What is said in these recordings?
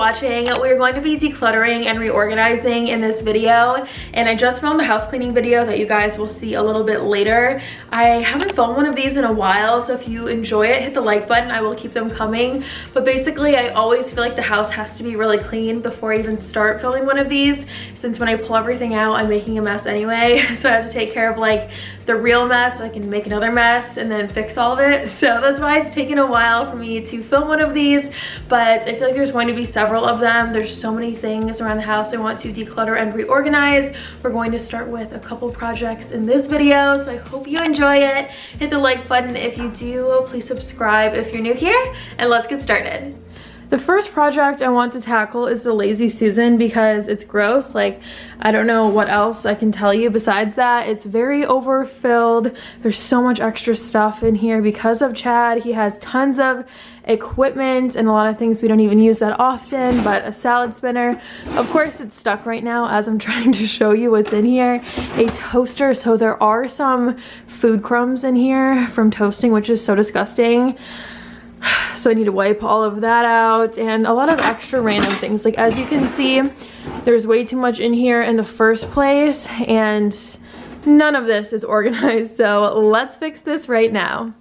watching. We're going to be decluttering and reorganizing in this video, and I just filmed a house cleaning video that you guys will see a little bit later. I haven't filmed one of these in a while, so if you enjoy it, hit the like button. I will keep them coming. But basically, I always feel like the house has to be really clean before I even start filming one of these, since when I pull everything out, I'm making a mess anyway. So I have to take care of like the real mess so I can make another mess and then fix all of it. So that's why it's taken a while for me to film one of these, but I feel like there's going to be several of them. There's so many things around the house I want to declutter and reorganize. We're going to start with a couple projects in this video, so I hope you enjoy it. Hit the like button if you do. Please subscribe if you're new here, and let's get started. The first project I want to tackle is the Lazy Susan because it's gross. Like, I don't know what else I can tell you besides that. It's very overfilled. There's so much extra stuff in here because of Chad. He has tons of equipment and a lot of things we don't even use that often, but a salad spinner. Of course, it's stuck right now as I'm trying to show you what's in here. A toaster, so there are some food crumbs in here from toasting, which is so disgusting. So I need to wipe all of that out, and a lot of extra random things. Like, as you can see, there's way too much in here in the first place, and none of this is organized. So let's fix this right now.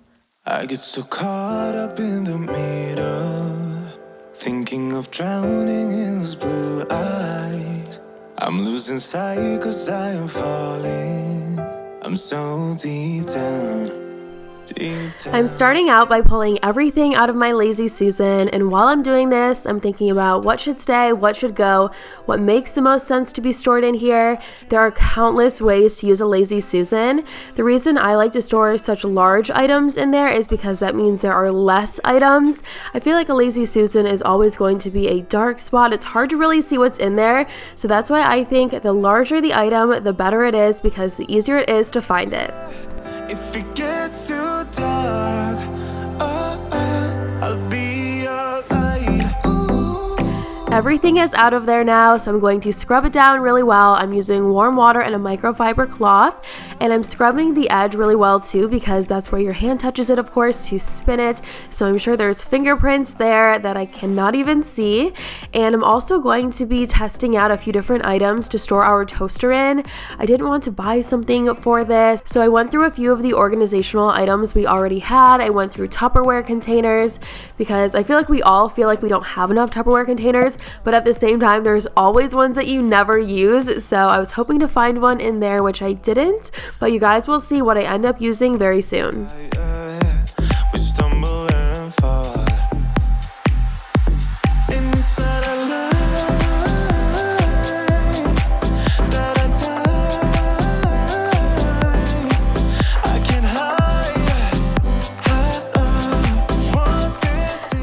I get so caught up in the middle, thinking of drowning in those blue eyes. I'm losing sight 'cause I am falling. I'm so deep down. I'm starting out by pulling everything out of my Lazy Susan, and while I'm doing this, I'm thinking about what should stay, what should go, what makes the most sense to be stored in here. There are countless ways to use a Lazy Susan. The reason I like to store such large items in there is because that means there are less items. I feel like a Lazy Susan is always going to be a dark spot. It's hard to really see what's in there, so that's why I think the larger the item, the better it is, because the easier it is to find it. If it gets too dark, I'll be your light. Everything is out of there now, so I'm going to scrub it down really well. I'm using warm water and a microfiber cloth, and I'm scrubbing the edge really well too, because that's where your hand touches it, of course, to spin it. So I'm sure there's fingerprints there that I cannot even see. And I'm also going to be testing out a few different items to store our toaster in. I didn't want to buy something for this, so I went through a few of the organizational items we already had. I went through Tupperware containers because I feel like we all feel like we don't have enough Tupperware containers, but at the same time, there's always ones that you never use. So I was hoping to find one in there, which I didn't, but you guys will see what I end up using very soon. We stumble and fall. And it's not a lie that I can't hide.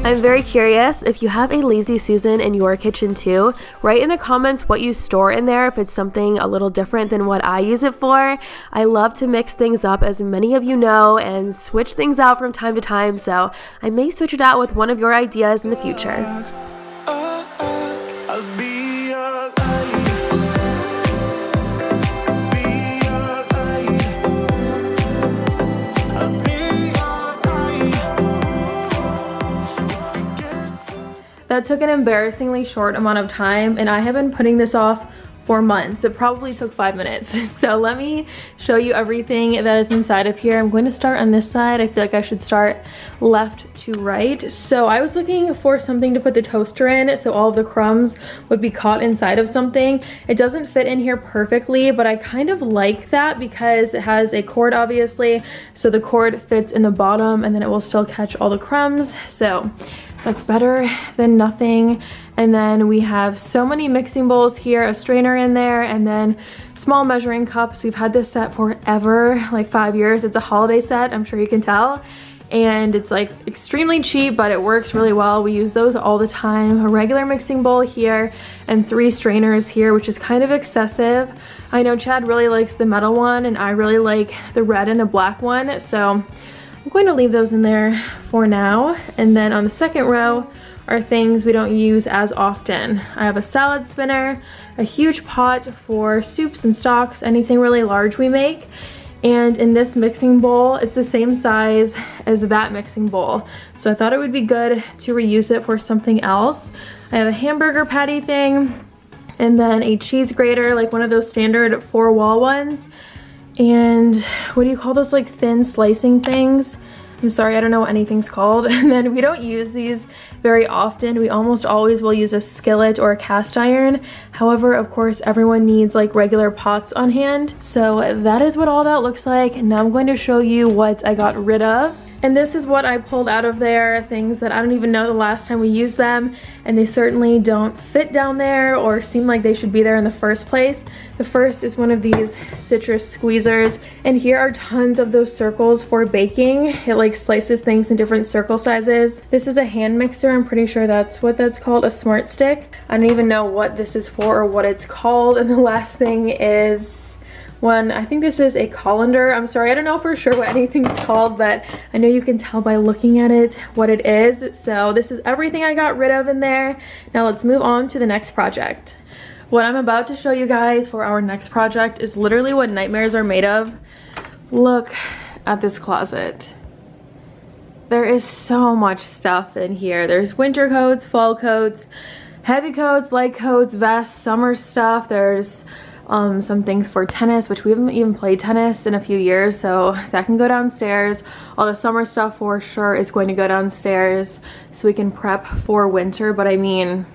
I'm very curious if you have a Lazy Susan in your kitchen too. Write in the comments what you store in there, if it's something a little different than what I use it for. I love to mix things up, as many of you know, and switch things out from time to time, so I may switch it out with one of your ideas in the future. I'll be your light. That took an embarrassingly short amount of time, and I have been putting this off for months. It probably took 5 minutes. So let me show you everything that is inside of here. I'm going to start on this side. I feel like I should start left to right. So I was looking for something to put the toaster in, so all of the crumbs would be caught inside of something. It doesn't fit in here perfectly, but I kind of like that because it has a cord, obviously, so the cord fits in the bottom and then it will still catch all the crumbs. So that's better than nothing. And then we have so many mixing bowls here, a strainer in there, and then small measuring cups. We've had this set forever, like 5 years. It's a holiday set, I'm sure you can tell. And it's like extremely cheap, but it works really well. We use those all the time. A regular mixing bowl here and 3 strainers here, which is kind of excessive. I know Chad really likes the metal one, and I really like the red and the black one. So I'm going to leave those in there for now. And then on the second row are things we don't use as often. I have a salad spinner, a huge pot for soups and stocks, anything really large we make, And in this mixing bowl, it's the same size as that mixing bowl. So I thought it would be good to reuse it for something else. I have a hamburger patty thing, and then a cheese grater, like one of those standard 4-wall ones. And what do you call those, like thin slicing things? I'm sorry, I don't know what anything's called. And then we don't use these very often. We almost always will use a skillet or a cast iron. However, of course, everyone needs like regular pots on hand. So that is what all that looks like. Now I'm going to show you what I got rid of. And this is what I pulled out of there, things that I don't even know the last time we used them, and they certainly don't fit down there or seem like they should be there in the first place. The first is one of these citrus squeezers, and here are tons of those circles for baking. It like slices things in different circle sizes. This is a hand mixer, I'm pretty sure that's what that's called, a smart stick. I don't even know what this is for or what it's called. And the last thing is one, I think this is a colander. I'm sorry, I don't know for sure what anything's called, but I know you can tell by looking at it what it is. So this is everything I got rid of in there. Now let's move on to the next project. What I'm about to show you guys for our next project is literally what nightmares are made of. Look at this closet. There is so much stuff in here. There's winter coats, fall coats, heavy coats, light coats, vests, summer stuff. There's some things for tennis, which we haven't even played tennis in a few years, so that can go downstairs. All the summer stuff for sure is going to go downstairs so we can prep for winter. But I mean,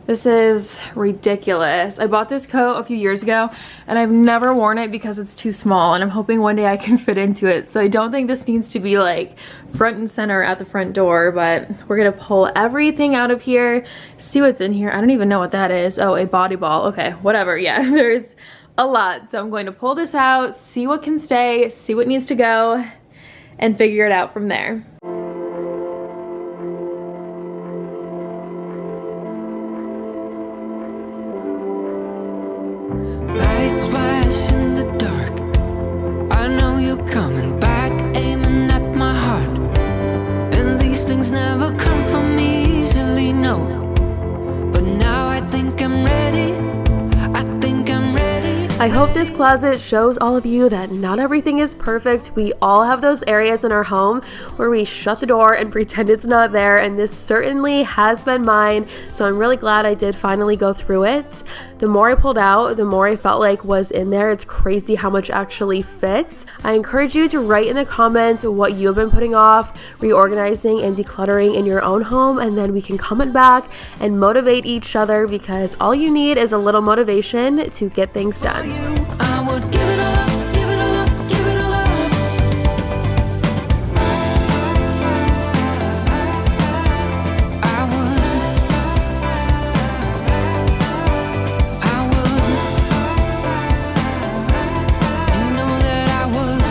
this is ridiculous. I bought this coat a few years ago and I've never worn it because it's too small, and I'm hoping one day I can fit into it. So I don't think this needs to be like front and center at the front door, but we're gonna pull everything out of here, see what's in here. I don't even know what that is. Oh, a body ball. Okay, whatever. Yeah, there's a lot. So I'm going to pull this out, see what can stay, see what needs to go, and figure it out from there. Lights flash in the dark. I know you're coming back, aiming at my heart. And these things never come from me easily, no. But now I think I'm ready. I think I'm ready. I hope this closet shows all of you that not everything is perfect. We all have those areas in our home where we shut the door and pretend it's not there, and this certainly has been mine, so I'm really glad I did finally go through it. The more I pulled out, the more I felt like was in there. It's crazy how much actually fits. I encourage you to write in the comments what you have been putting off, reorganizing and decluttering in your own home, and then we can comment back and motivate each other, because all you need is a little motivation to get things done. I would give it all up, give it all up, give it all up. I would. You know that I would.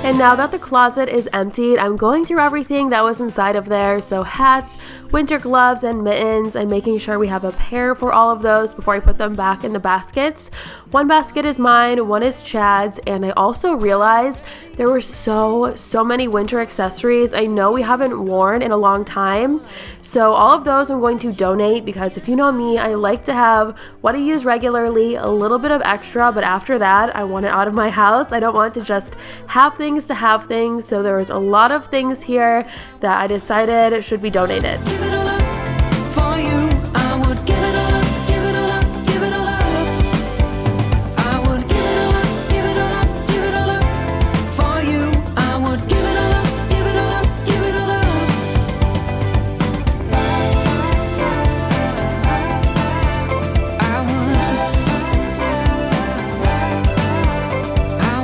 And now that the closet is emptied, I'm going through everything that was inside of there. So hats, winter gloves, and mittens. I'm making sure we have a pair for all of those before I put them back in the baskets. One basket is mine, one is Chad's, and I also realized there were so many winter accessories I know we haven't worn in a long time. So all of those I'm going to donate, because if you know me, I like to have what I use regularly, a little bit of extra, but after that I want it out of my house. I don't want to just have things to have things. So there was a lot of things here that I decided should be donated. Give it all up for you. I would give it all up, give it all up, give it all up. I would give it all up, give it all up, give it all up for you. I would give it all up, give it all up, give it all up. I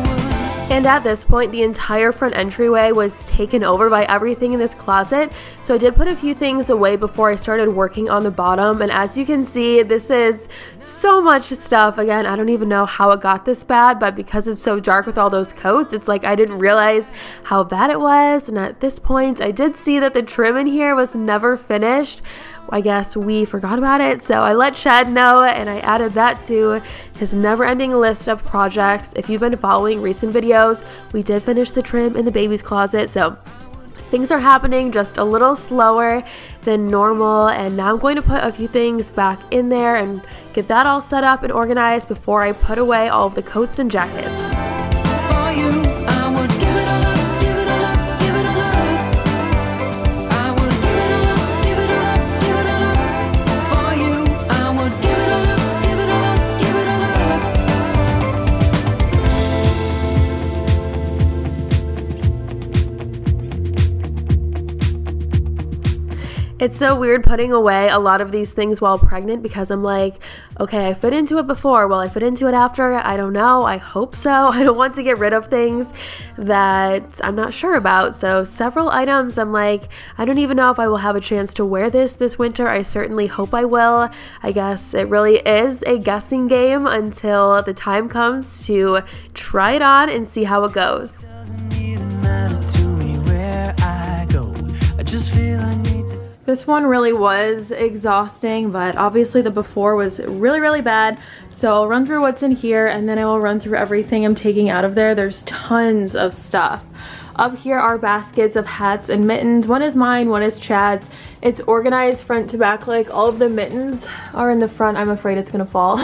would. And at this point, the entire front entryway was taken over by everything in this closet. So I did put a few things away before I started working on the bottom. And as you can see, this is so much stuff. Again, I don't even know how it got this bad, but because it's so dark with all those coats, it's like I didn't realize how bad it was. And at this point, I did see that the trim in here was never finished. I guess we forgot about it, so I let Chad know, and I added that to his never-ending list of projects. If you've been following recent videos, we did finish the trim in the baby's closet, so Things are happening just a little slower than normal, and now I'm going to put a few things back in there and get that all set up and organized before I put away all of the coats and jackets. It's so weird putting away a lot of these things while pregnant because I'm like, okay, I fit into it before. Will I fit into it after? I don't know. I hope so. I don't want to get rid of things that I'm not sure about. So several items I'm like, I don't even know if I will have a chance to wear this winter. I certainly hope I will. I guess it really is a guessing game until the time comes to try it on and see how it goes. This one really was exhausting, but obviously the before was really bad. So I'll run through what's in here and then I will run through everything I'm taking out of there. There's tons of stuff. Up here are baskets of hats and mittens. One is mine, one is Chad's. It's organized front to back, like all of the mittens are in the front. I'm afraid it's gonna fall.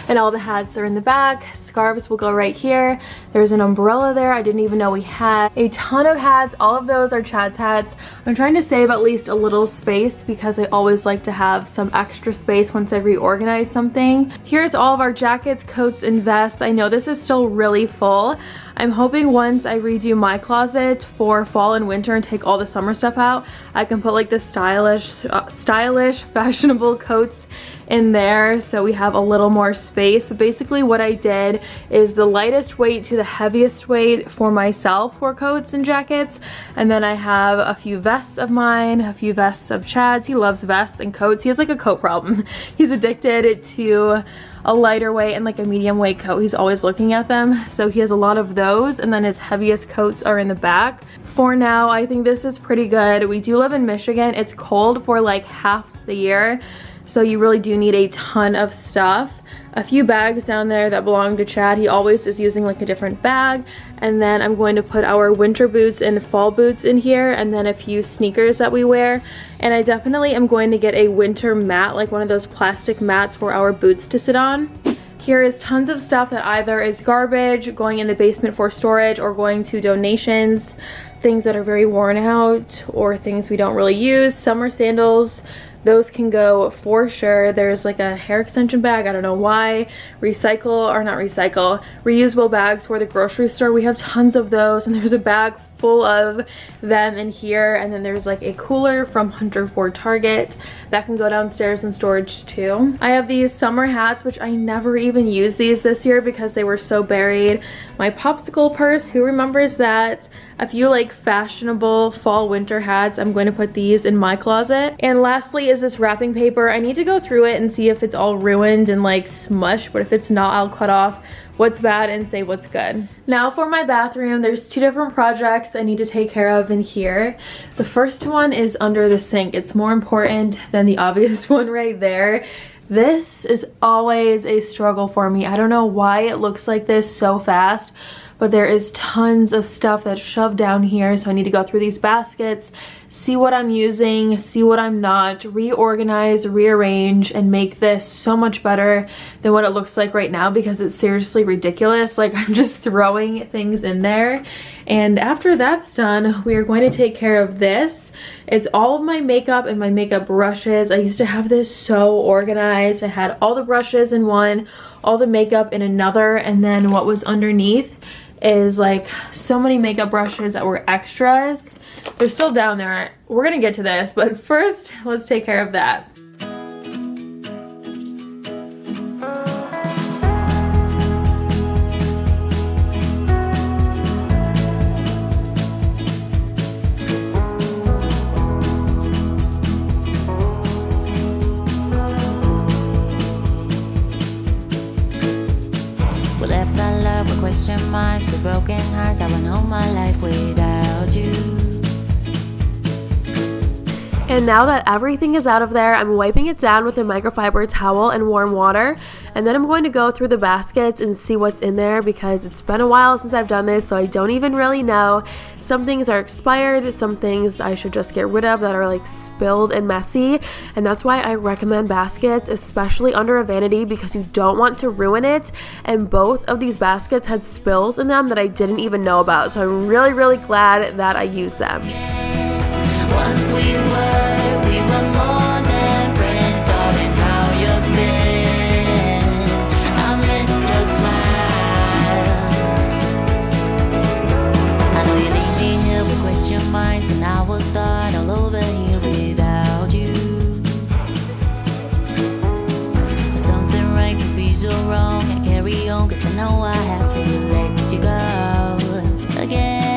And all the hats are in the back. Scarves will go right here. There's an umbrella there I didn't even know we had. A ton of hats, all of those are Chad's hats. I'm trying to save at least a little space because I always like to have some extra space once I reorganize something. Here's all of our jackets, coats, and vests. I know this is still really full. I'm hoping once I redo my closet for fall and winter and take all the summer stuff out, I can put like the stylish, fashionable coats in there so we have a little more space. But basically what I did is the lightest weight to the heaviest weight for myself for coats and jackets, and then I have a few vests of mine, a few vests of Chad's. He loves vests and coats. He has like a coat problem. He's addicted to a lighter weight and like a medium weight coat. He's always looking at them, so he has a lot of those, and then his heaviest coats are in the back. For now, I think this is pretty good. We do live in Michigan. It's cold for like half the year, so you really do need a ton of stuff. A few bags down there that belong to Chad. He always is using like a different bag. And then I'm going to put our winter boots and fall boots in here, and then a few sneakers that we wear. And I definitely am going to get a winter mat, like one of those plastic mats for our boots to sit on. Here is tons of stuff that either is garbage, going in the basement for storage, or going to donations. Things that are very worn out or things we don't really use. Summer sandals, those can go for sure. There's like a hair extension bag, I don't know why. Reusable bags for the grocery store. We have tons of those, and there's a bag full of them in here, and then there's like a cooler from Hunter for Target that can go downstairs in storage too. I have these summer hats, which I never even used these this year because they were so buried. My popsicle purse, who remembers that? A few like fashionable fall winter hats. I'm going to put these in my closet. And lastly is this wrapping paper. I need to go through it and see if it's all ruined and like smushed, but if it's not, I'll cut off what's bad and say what's good. Now for my bathroom, there's two different projects I need to take care of in here. The first one is under the sink. It's more important than the obvious one right there. This is always a struggle for me. I don't know why it looks like this so fast, but there is tons of stuff that's shoved down here, so I need to go through these baskets, see what I'm using, see what I'm not, reorganize, rearrange, and make this so much better than what it looks like right now, because it's seriously ridiculous. Like, I'm just throwing things in there. And after that's done, we are going to take care of this. It's all of my makeup and my makeup brushes. I used to have this so organized. I had all the brushes in one, all the makeup in another, and then what was underneath is like so many makeup brushes that were extras. They're still down there. We're gonna get to this, but first let's take care of that. Question marks, the broken hearts. I went all my life without you. And now that everything is out of there, I'm wiping it down with a microfiber towel and warm water. And then I'm going to go through the baskets and see what's in there because it's been a while since I've done this, so I don't even really know. Some things are expired, some things I should just get rid of that are like spilled and messy. And that's why I recommend baskets, especially under a vanity, because you don't want to ruin it. And both of these baskets had spills in them that I didn't even know about. So I'm really, really glad that I used them. Once we were more than friends, darling, how you been? I missed your smile. I know you leave me here with question marks, and I will start all over here without you. Something right could be so wrong. I carry on, 'cause I know I have to let you go again.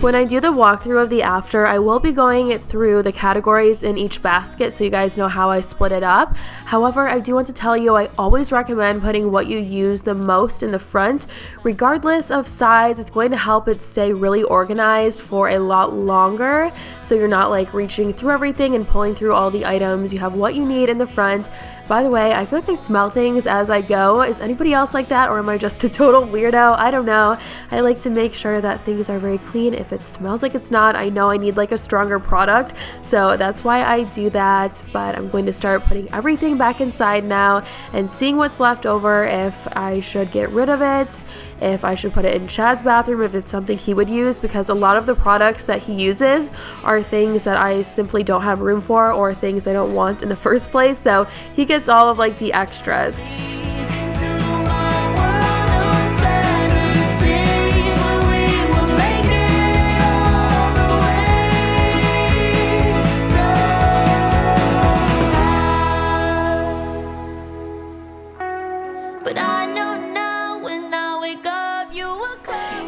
When I do the walkthrough of the after, I will be going through the categories in each basket so you guys know how I split it up. However, I do want to tell you I always recommend putting what you use the most in the front. Regardless of size, it's going to help it stay really organized for a lot longer, so you're not like reaching through everything and pulling through all the items. You have what you need in the front. By the way, I feel like I smell things as I go. Is anybody else like that, or am I just a total weirdo? I don't know. I like to make sure that things are very clean. If it smells like it's not, I know I need like a stronger product, so that's why I do that. But I'm going to start putting everything back inside now and seeing what's left over, if I should get rid of it, if I should put it in Chad's bathroom, if it's something he would use, because a lot of the products that he uses are things that I simply don't have room for, or things I don't want in the first place, so he gets all of like the extras.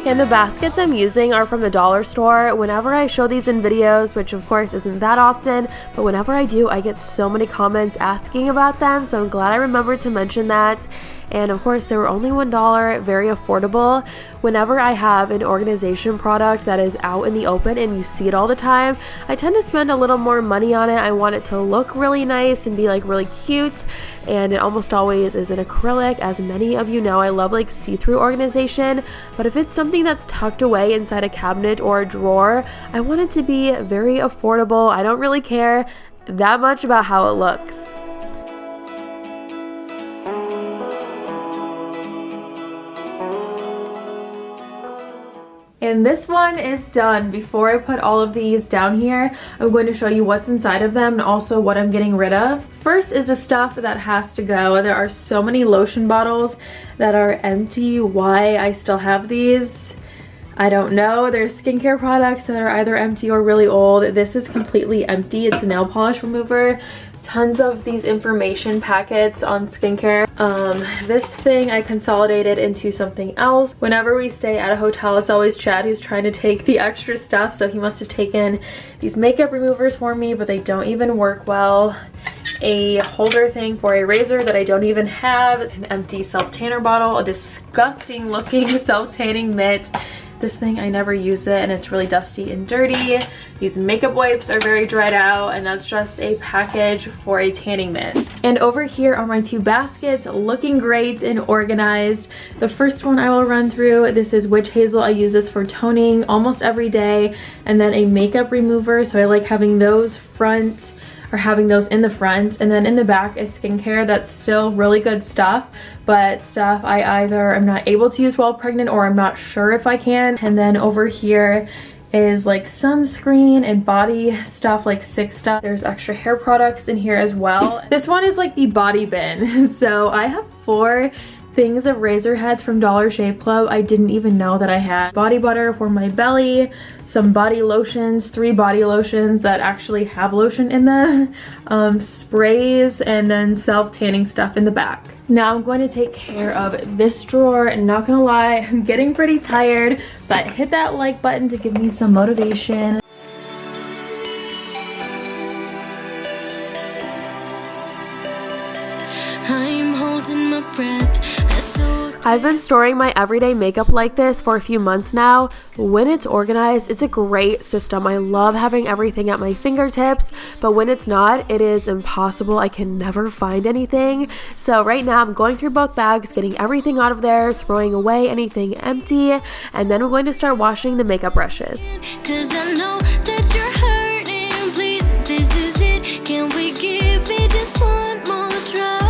And the baskets I'm using are from the dollar store. Whenever I show these in videos, which of course isn't that often, but whenever I do, I get so many comments asking about them, so I'm glad I remembered to mention that. And of course, they were only $1, very affordable. Whenever I have an organization product that is out in the open and you see it all the time, I tend to spend a little more money on it. I want it to look really nice and be like really cute, and it almost always is an acrylic. As many of you know, I love like see-through organization, but if it's something that's tucked away inside a cabinet or a drawer, I want it to be very affordable. I don't really care that much about how it looks. And this one is done. Before I put all of these down here, I'm going to show you what's inside of them and also what I'm getting rid of. First is the stuff that has to go. There are so many lotion bottles that are empty. Why I still have these, I don't know. There's skincare products that are either empty or really old. This is completely empty. It's a nail polish remover. Tons of these information packets on skincare. This thing I consolidated into something else. Whenever we stay at a hotel, it's always Chad who's trying to take the extra stuff, so he must have taken these makeup removers for me, but they don't even work well. A holder thing for a razor that I don't even have. It's an empty self-tanner bottle, a disgusting looking self-tanning mitt. This thing, I never use it, and it's really dusty and dirty. These makeup wipes are very dried out, and that's just a package for a tanning mitt. And over here are my two baskets, looking great and organized. The first one I will run through, this is Witch Hazel. I use this for toning almost every day, and then a makeup remover, so I like having those front, or having those in the front. And then in the back is skincare that's still really good stuff, but stuff I either am not able to use while pregnant or I'm not sure if I can. And then over here is like sunscreen and body stuff, like sick stuff. There's extra hair products in here as well. This one is like the body bin. So I have 4 things of razor heads from Dollar Shave Club I didn't even know that I had. Body butter for my belly, some body lotions, 3 body lotions that actually have lotion in them, sprays, and then self-tanning stuff in the back. Now I'm going to take care of this drawer, and not gonna lie, I'm getting pretty tired, but hit that like button to give me some motivation. I'm holding my breath as I walk I've been storing my everyday makeup like this for a few months now. When it's organized, it's a great system. I love having everything at my fingertips, but when it's not, it is impossible. I can never find anything. So right now I'm going through both bags, getting everything out of there, throwing away anything empty, and then I'm going to start washing the makeup brushes. 'Cause I know that you're hurting, please, this is it. Can we give it just one more try?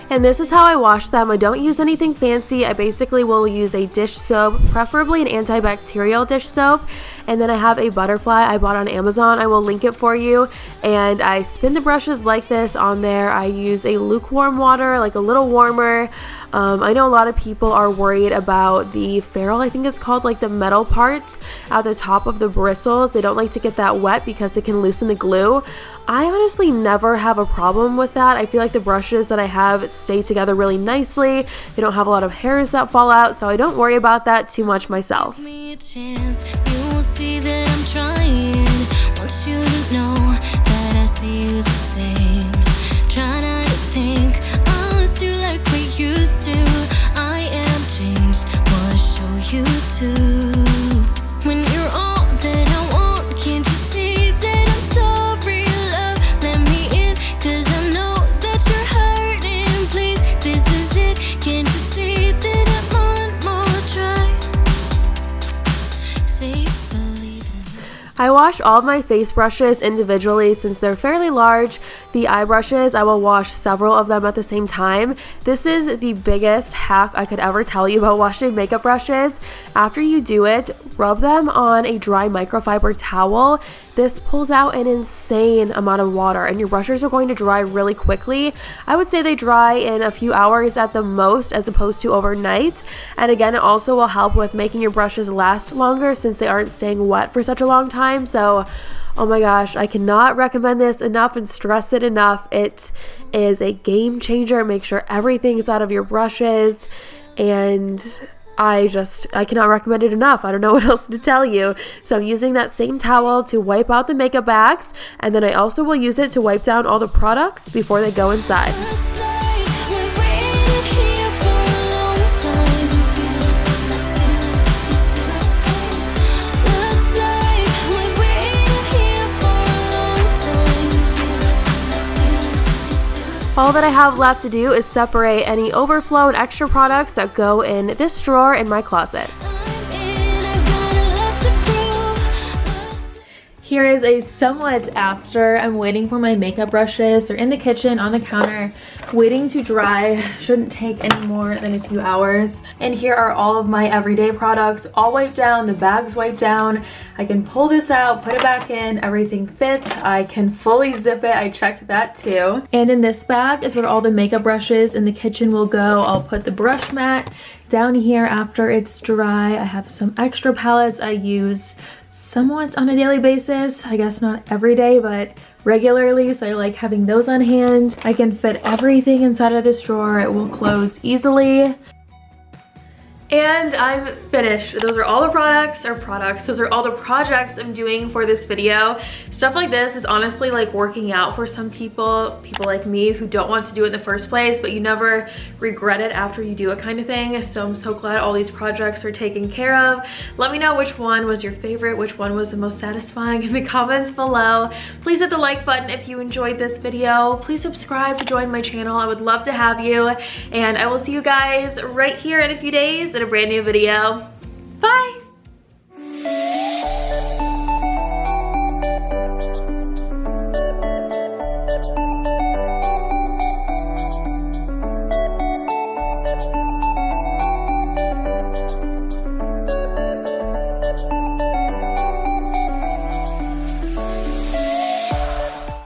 And this is how I wash them. I don't use anything fancy. I basically will use a dish soap, preferably an antibacterial dish soap. And then I have a butterfly I bought on Amazon. I will link it for you. And I spin the brushes like this on there. I use a lukewarm water, like a little warmer. I know a lot of people are worried about the ferrule, I think it's called, like the metal part at the top of the bristles. They don't like to get that wet because it can loosen the glue. I honestly never have a problem with that. I feel like the brushes that I have stay together really nicely. They don't have a lot of hairs that fall out, so I don't worry about that too much myself. Give me a chance, you will see that I'm trying. Want you to know that I see you the same. Try not to think, oh, let's do like we used to. I am changed, wanna show you too. When you're all that I want, can't you see that I'm sorry, love? Let me in, 'cause I know that you're hurting, please, this is it. Can't you see that I want more try? Say believe in me. I wash all of my face brushes individually since they're fairly large. The eye brushes, I will wash several of them at the same time. This is the biggest hack I could ever tell you about washing makeup brushes. After you do it, rub them on a dry microfiber towel. This pulls out an insane amount of water and your brushes are going to dry really quickly. I would say they dry in a few hours at the most as opposed to overnight. And again, it also will help with making your brushes last longer since they aren't staying wet for such a long time. So, oh my gosh, I cannot recommend this enough and stress it enough. It is a game changer. Make sure everything's out of your brushes, and I cannot recommend it enough. I don't know what else to tell you. So I'm using that same towel to wipe out the makeup bags, and then I also will use it to wipe down all the products before they go inside. Looks like we've waited here for a long time. Looks like we've waited here for a long time. All that I have left to do is separate any overflow and extra products that go in this drawer in my closet. I'm in, I got a lot to prove. Here is a somewhat after. I'm waiting for my makeup brushes. They're in the kitchen on the counter waiting to dry. Shouldn't take any more than a few hours. And here are all of my everyday products all wiped down, the bags wiped down. I can pull this out, put it back in, everything fits. I can fully zip it. I checked that too. And in this bag is where all the makeup brushes in the kitchen will go. I'll put the brush mat down here after it's dry. I have some extra palettes I use somewhat on a daily basis. I guess not every day, but regularly, so I like having those on hand. I can fit everything inside of this drawer. It will close easily. And I'm finished. Those are all the those are all the projects I'm doing for this video. Stuff like this is honestly like working out for some people like me who don't want to do it in the first place, but you never regret it after you do it kind of thing. So I'm so glad all these projects are taken care of. Let me know which one was your favorite, which one was the most satisfying in the comments below. Please hit the like button if you enjoyed this video. Please subscribe to join my channel. I would love to have you, and I will see you guys right here in a few days in a brand new video. Bye!